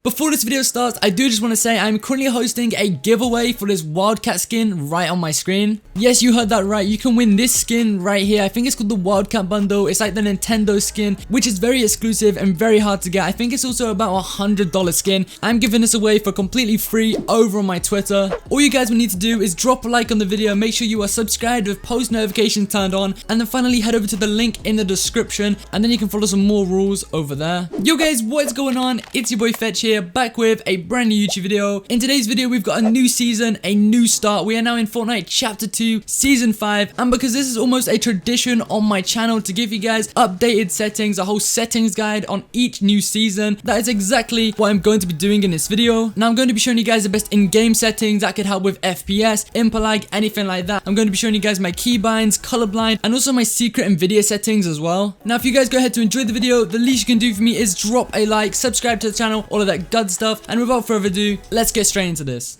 Before this video starts, I do just want to say I'm currently hosting a giveaway for this WILDCAT skin right on my screen. Yes, you heard that right. You can win this skin right here. I think it's called the WILDCAT bundle. It's like the Nintendo skin, which is very exclusive and very hard to get. I think it's also about $100 skin. I'm giving this away for completely free over on my Twitter. All you guys will need to do is drop a like on the video, make sure you are subscribed with post notifications turned on, and then finally head over to the link in the description, and then you can follow some more rules over there. Yo guys, what is going on? It's your boy Fxtch here, back with a brand new YouTube video. In today's video, we've got a new season, a new start. We are now in Fortnite Chapter 2, Season 5, and because this is almost a tradition on my channel to give you guys updated settings, a whole settings guide on each new season, that is exactly what I'm going to be doing in this video. Now, I'm going to be showing you guys the best in-game settings that could help with FPS, input lag, anything like that. I'm going to be showing you guys my keybinds, colorblind, and also my secret NVIDIA settings as well. Now, if you guys go ahead to enjoy the video, the least you can do for me is drop a like, subscribe to the channel, all of that good stuff. And without further ado, let's get straight into this.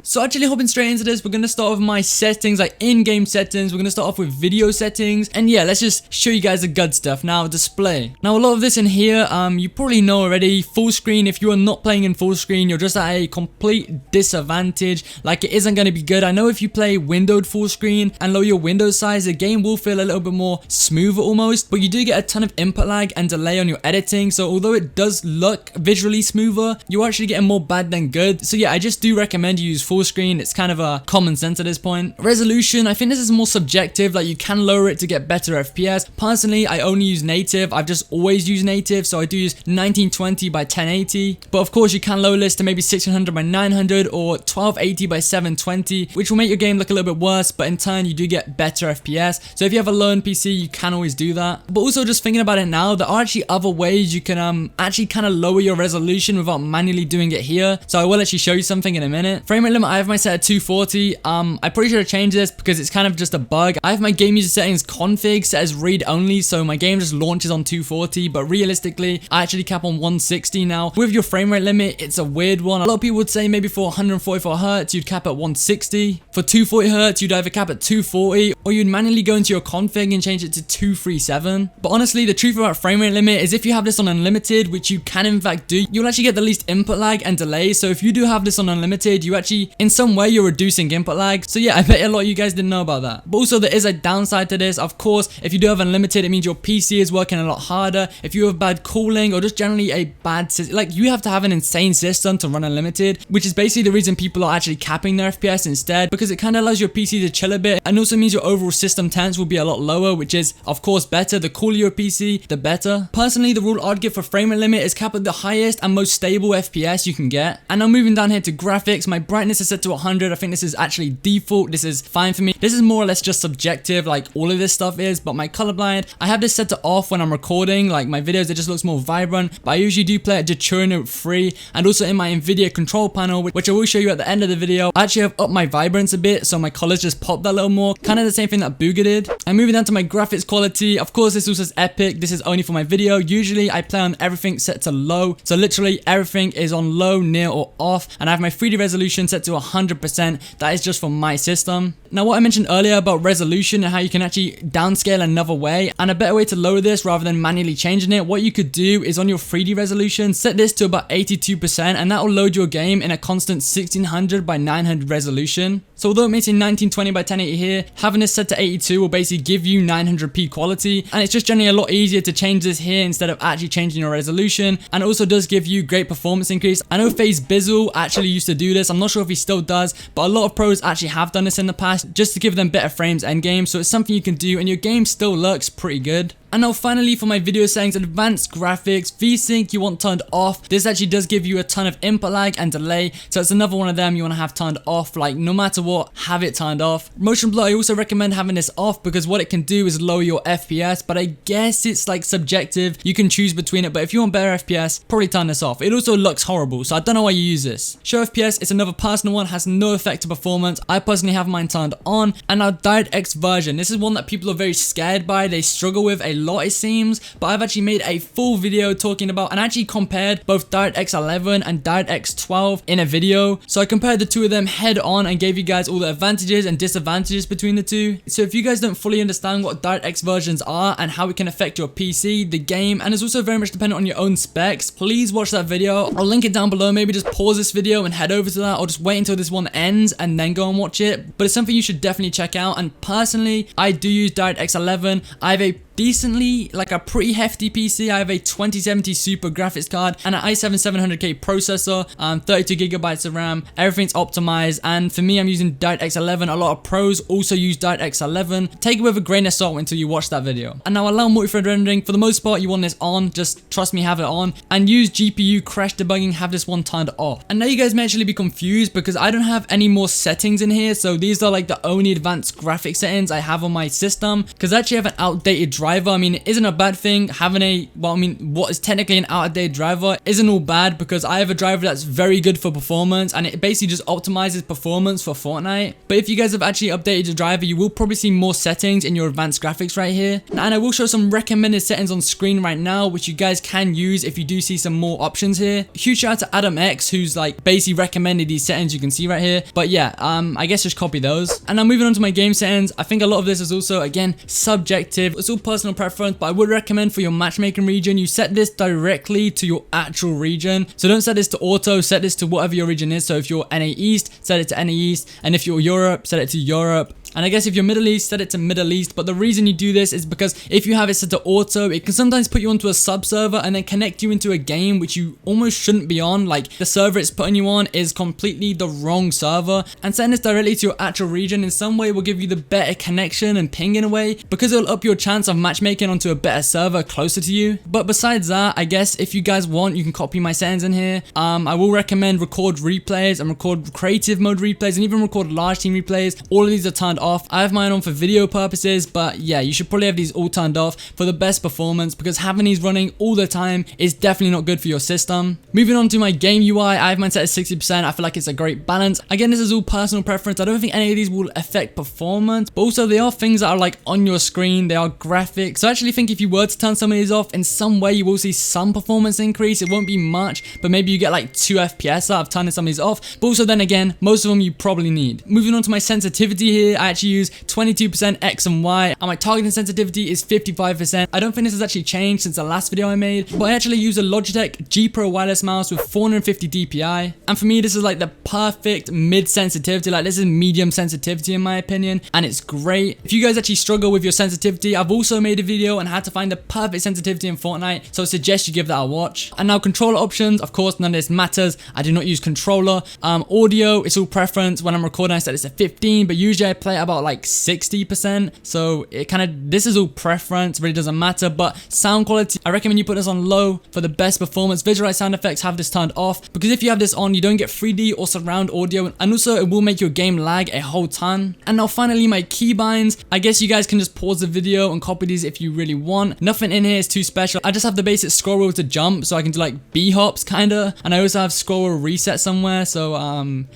So actually hopping straight into this, we're going to start with my settings, like in-game settings. We're going to start off with video settings. And yeah, let's just show you guys the good stuff. Now, display. Now, a lot of this in here, you probably know already. Full screen, if you are not playing in full screen, you're just at a complete disadvantage. Like, it isn't going to be good. I know if you play windowed full screen and lower your window size, the game will feel a little bit more smoother almost. But you do get a ton of input lag and delay on your editing. So although it does look visually smoother, you're actually getting more bad than good. So yeah, I just do recommend you use full screen. It's kind of a common sense at this point. Resolution, I think this is more subjective. Like, you can lower it to get better FPS. Personally, I only use native. I've just always used native, so I do use 1920 by 1080. But of course, you can lower this to maybe 1600 by 900 or 1280 by 720, which will make your game look a little bit worse, but in turn, you do get better FPS. So if you have a low end PC, you can always do that. But also, just thinking about it now, there are actually other ways you can actually kind of lower your resolution without manually doing it here. So I will actually show you something in a minute. Frame rate limit, I have my set at 240. I pretty should have changed this because it's kind of just a bug. I have my game user settings config set as read only, so my game just launches on 240, but realistically, I actually cap on 160 now. With your frame rate limit, it's a weird one. A lot of people would say maybe for 144 Hz, you'd cap at 160. For 240 Hz, you'd either cap at 240, or you'd manually go into your config and change it to 237. But honestly, the truth about frame rate limit is if you have this on unlimited, which you can in fact do, you'll actually get the least input lag and delay. So if you do have this on unlimited, you actually, in some way, you're reducing input lag. So yeah, I bet a lot of you guys didn't know about that. But also, there is a downside to this. Of course, if you do have unlimited, it means your PC is working a lot harder. If you have bad cooling or just generally a bad system, like, you have to have an insane system to run unlimited, which is basically the reason people are actually capping their FPS instead, because it kind of allows your PC to chill a bit, and also means your overall system temps will be a lot lower, which is of course better. The cooler your PC, the better. Personally, the rule I'd give for frame rate limit is cap at the highest and most stable FPS you can get. And now moving down here to graphics, my brightness is set to 100. I think this is actually default. This is fine for me. This is more or less just subjective, like all of this stuff is. But my colorblind, I have this set to off when I'm recording. Like, my videos, it just looks more vibrant, but I usually do play at Detroit Note 3, and also in my NVIDIA control panel, which I will show you at the end of the video. I actually have upped my vibrance a bit, so my colors just pop that little more, kind of the same thing that Booga did. And moving down to my graphics quality, of course, this also says epic. This is only for my video. Usually I play on everything set to low, so literally everything is on low, near, or off, and I have my 3D resolution set to 100%. That is just for my system. Now, what I mentioned earlier about resolution and how you can actually downscale another way, and a better way to lower this rather than manually changing it, what you could do is on your 3D resolution, set this to about 82%, and that will load your game in a constant 1600 by 900 resolution. So although it makes it 1920 by 1080 here, having this set to 82 will basically give you 900p quality, and it's just generally a lot easier to change this here instead of actually changing your resolution, and it also does give you great performance increase. I know Fxtch actually used to do this. I'm not sure if he still does, but a lot of pros actually have done this in the past just to give them better frames endgame, so it's something you can do and your game still looks pretty good. And now finally, for my video settings, advanced graphics, VSync you want turned off. This actually does give you a ton of input lag and delay, so it's another one of them you want to have turned off. Like, no matter what, have it turned off. Motion blur, I also recommend having this off because what it can do is lower your FPS, but I guess it's like subjective. You can choose between it, but if you want better FPS, probably turn this off. It also looks horrible, so I don't know why you use this. Show FPS, it's another personal one, has no effect to performance. I personally have mine turned on. And now DirectX version, this is one that people are very scared by. They struggle with a lot, it seems, but I've actually made a full video talking about and actually compared both DirectX 11 and DirectX 12 in a video. So I compared the two of them head on and gave you guys all the advantages and disadvantages between the two. So if you guys don't fully understand what DirectX versions are and how it can affect your PC, the game, and it's also very much dependent on your own specs, please watch that video. I'll link it down below. Maybe just pause this video and head over to that, or just wait until this one ends and then go and watch it. But it's something you should definitely check out. And personally, I do use DirectX 11. I have a decently, like a pretty hefty PC. I have a 2070 Super graphics card and an i7 700K processor, 32GB of RAM. Everything's optimized, and for me, I'm using DirectX 11. A lot of pros also use DirectX 11. Take it with a grain of salt until you watch that video. And now allow multi-thread rendering. For the most part, you want this on. Just trust me, have it on. And use GPU crash debugging, have this one turned off. And now you guys may actually be confused because I don't have any more settings in here. So these are like the only advanced graphic settings I have on my system, because I actually have an outdated driver. I mean, it isn't a bad thing having a, well, I mean, what is technically an outdated driver isn't all bad, because I have a driver that's very good for performance, and it basically just optimizes performance for Fortnite. But if you guys have actually updated your driver, you will probably see more settings in your advanced graphics right here. And I will show some recommended settings on screen right now, which you guys can use if you do see some more options here. Huge shout out to Adam X, who's like basically recommended these settings you can see right here. But yeah, I guess just copy those. And now moving on to my game settings, I think a lot of this is also, again, subjective. It's all personal preference, but I would recommend for your matchmaking region, you set this directly to your actual region. So don't set this to auto, set this to whatever your region is. So if you're NA East, set it to NA East. And if you're Europe, set it to Europe. And I guess if you're Middle East, set it to Middle East. But the reason you do this is because if you have it set to auto, it can sometimes put you onto a sub server and then connect you into a game which you almost shouldn't be on. Like, the server it's putting you on is completely the wrong server. And setting this directly to your actual region in some way will give you the better connection and ping in a way, because it'll up your chance of matchmaking onto a better server closer to you. But besides that, I guess if you guys want, you can copy my settings in here. I will recommend record replays and record creative mode replays and even record large team replays. All of these are turned off. I have mine on for video purposes, but yeah, you should probably have these all turned off for the best performance, because having these running all the time is definitely not good for your system. Moving on to my game UI, I have mine set at 60%. I feel like it's a great balance. Again, this is all personal preference. I don't think any of these will affect performance, but also they are things that are like on your screen. They are graphics. So I actually think if you were to turn some of these off, in some way you will see some performance increase. It won't be much, but maybe you get like 2 FPS out of turning some of these off. But also then again, most of them you probably need. Moving on to my sensitivity here, I actually use 22% X and Y, and my targeting sensitivity is 55%. I don't think this has actually changed since the last video I made, but I actually use a Logitech G Pro wireless mouse with 450 DPI, and for me this is like the perfect mid sensitivity. Like, this is medium sensitivity in my opinion, and it's great. If you guys actually struggle with your sensitivity, I've also made a video on how to find the perfect sensitivity in Fortnite, so I suggest you give that a watch. And now controller options, of course none of this matters. I do not use controller. Audio, it's all preference. When I'm recording I set this at 15, but usually I play about like 60%, so it kind of, this is all preference, really doesn't matter. But sound quality, I recommend you put this on low for the best performance. Visualize sound effects, have this turned off, because if you have this on, you don't get 3D or surround audio, and also it will make your game lag a whole ton. And now finally my keybinds, I guess you guys can just pause the video and copy these if you really want. Nothing in here is too special. I just have the basic scroll wheel to jump, so I can do like B hops kinda, and I also have scroll wheel reset somewhere. So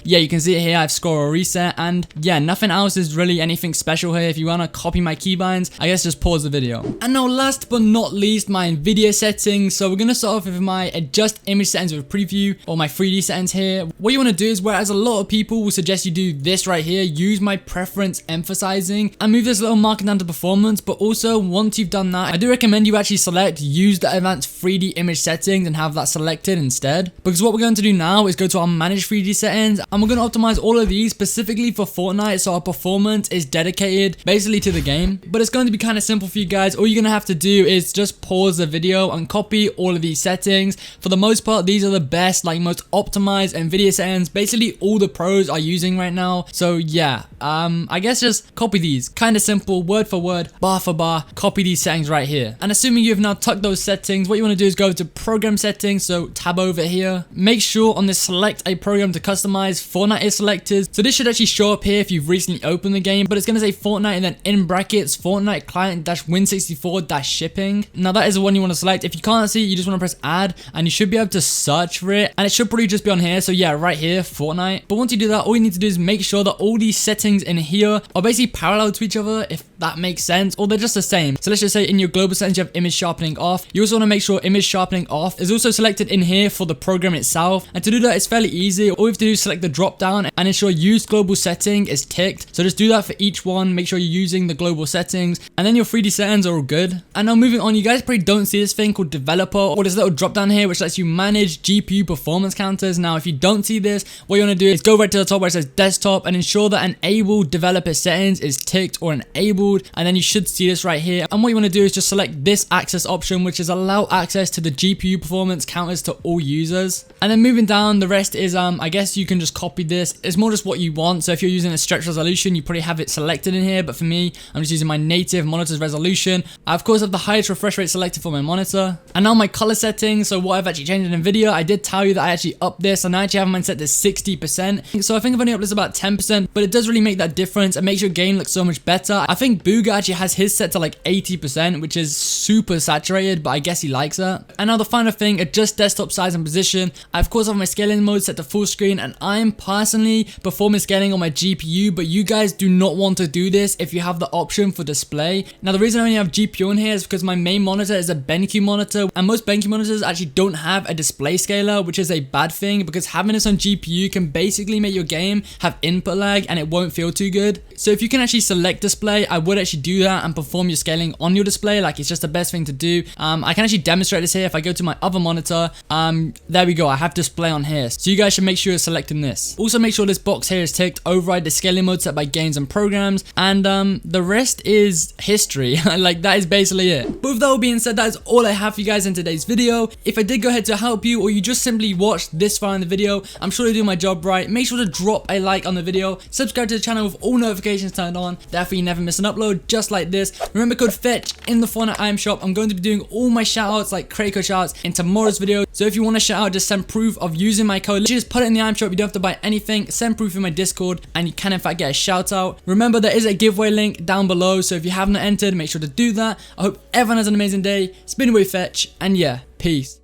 yeah, you can see it here, I have scroll wheel reset, and yeah, nothing else is really anything special here. If you want to copy my keybinds, I guess just pause the video. And now last but not least, my NVIDIA settings. So we're going to start off with my adjust image settings with preview, or my 3D settings here. What you want to do is, whereas a lot of people will suggest you do this right here, use my preference emphasizing and move this little marker down to performance. But also once you've done that, I do recommend you actually select use the advanced 3D image settings and have that selected instead, because what we're going to do now is go to our manage 3D settings, and we're going to optimize all of these specifically for Fortnite, so our performance is dedicated basically to the game. But it's going to be kind of simple for you guys. All you're going to have to do is just pause the video and copy all of these settings. For the most part, these are the best, like most optimized NVIDIA settings basically all the pros are using right now. So yeah, I guess just copy these. Kind of simple, word for word, bar for bar, copy these settings right here. And assuming you have now tucked those settings, what you want to do is go to program settings, so tab over here. Make sure on this select a program to customize, Fortnite is selected. So this should actually show up here if you've recently opened the game, but it's going to say Fortnite and then in brackets Fortnite client-win64-shipping. Now that is the one you want to select. If you can't see it, you just want to press add, and you should be able to search for it, and it should probably just be on here. So yeah, right here, Fortnite. But once you do that, all you need to do is make sure that all these settings settings in here are basically parallel to each other, if that makes sense, or they're just the same. So let's just say in your global settings you have image sharpening off. You also want to make sure image sharpening off is also selected in here for the program itself, and to do that it's fairly easy. All you have to do is select the drop down and ensure use global setting is ticked. So just do that for each one, make sure you're using the global settings, and then your 3D settings are all good. And now moving on, you guys probably don't see this thing called developer, or this little drop down here which lets you manage GPU performance counters. Now if you don't see this, what you want to do is go right to the top where it says desktop and ensure that enable developer settings is ticked or enabled, and then you should see this right here. And what you want to do is just select this access option, which is allow access to the GPU performance counters to all users. And then moving down, the rest is I guess you can just copy this. It's more just what you want. So if you're using a stretch resolution, you probably have it selected in here, but for me, I'm just using my native monitor's resolution. I of course have the highest refresh rate selected for my monitor. And now my color settings. So what I've actually changed in NVIDIA, I did tell you that I actually upped this, and I actually have mine set to 60%. So I think I've only upped this about 10%, but it does really make that difference. It makes your game look so much better. I think Booga actually has his set to like 80%, which is super saturated, but I guess he likes that. And now the final thing, adjust desktop size and position. I of course have my scaling mode set to full screen, and I'm personally performance scaling on my GPU, but you guys do not want to do this if you have the option for display. Now the reason I only have GPU in here is because my main monitor is a BenQ monitor, and most BenQ monitors actually don't have a display scaler, which is a bad thing because having this on GPU can basically make your game have input lag and it won't feel too good. So if you can actually select display, I would actually do that and perform your scaling on your display. Like, it's just the best thing to do. I can actually demonstrate this here. If I go to my other monitor, there we go, I have display on here. So you guys should make sure you're selecting this. Also make sure this box here is ticked, override the scaling mode set by games and programs, and the rest is history. Like, that is basically it. But with that all being said, that is all I have for you guys in today's video. If I did go ahead to help you, or you just simply watched this far in the video, I'm sure to do my job right. Make sure to drop a like on the video, subscribe to the channel with all notifications turned on, therefore you never miss an upload just like this. Remember code Fxtch in the Fortnite item shop. I'm going to be doing all my shoutouts, like credit code shoutouts, in tomorrow's video. So if you want to shout out, just send proof of using my code. Literally just put it in the item shop. You don't have to buy anything. Send proof in my Discord and you can in fact get a shout out. Remember, there is a giveaway link down below, so if you haven't entered, make sure to do that. I hope everyone has an amazing day. It's been away Fxtch, and yeah, peace.